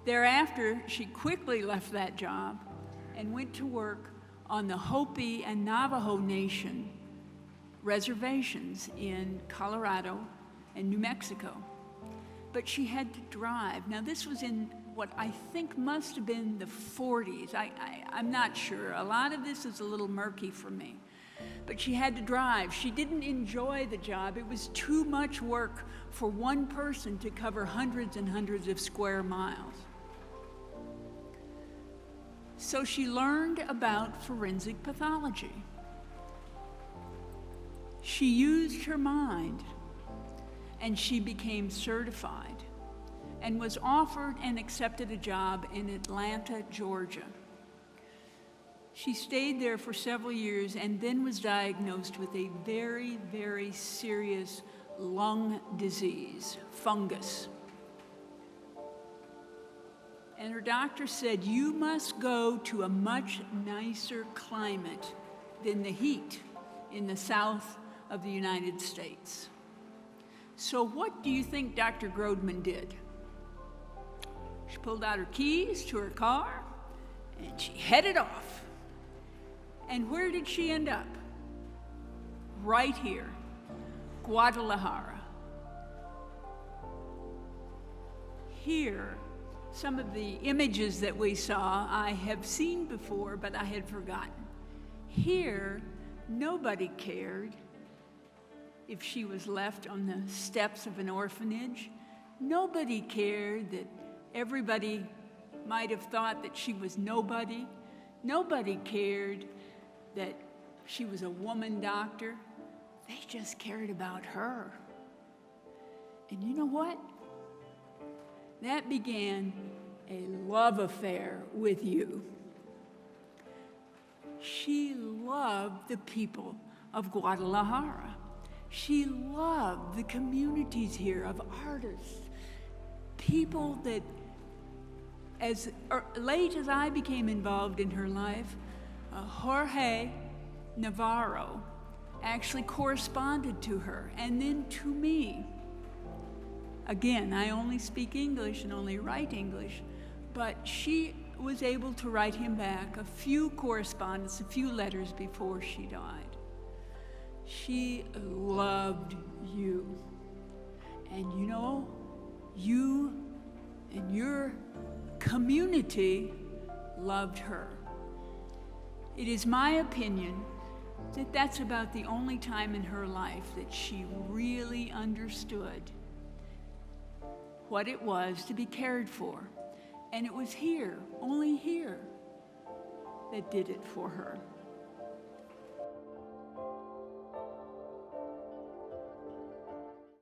Thereafter, she quickly left that job and went to work on the Hopi and Navajo Nation reservations in Colorado and New Mexico. But she had to drive. Now, this was in what I think must have been the 40s. I'm not sure. A lot of this is a little murky for me. But she had to drive. She didn't enjoy the job. It was too much work for one person to cover hundreds and hundreds of square miles. So she learned about forensic pathology. She used her mind, and she became certified and was offered and accepted a job in Atlanta, Georgia. She stayed there for several years and then was diagnosed with a very, very serious lung disease, fungus. And her doctor said, "You must go to a much nicer climate than the heat in the south of the United States." So what do you think Dr. Grodman did? She pulled out her keys to her car and she headed off. And where did she end up? Right here, Guadalajara. Here, some of the images that we saw I have seen before, but I had forgotten. Here, nobody cared if she was left on the steps of an orphanage. Nobody cared that everybody might have thought that she was nobody. Nobody cared that she was a woman doctor. They just cared about her. And you know what? That began a love affair with you. She loved the people of Guadalajara. She loved the communities here of artists, people that, as late as I became involved in her life, Jorge Navarro actually corresponded to her and then to me. Again, I only speak English and only write English, but she was able to write him back a few correspondence, a few letters before she died. She loved you. And you know, you and your community loved her. It is my opinion that that's about the only time in her life that she really understood what it was to be cared for. And it was here, only here, that did it for her.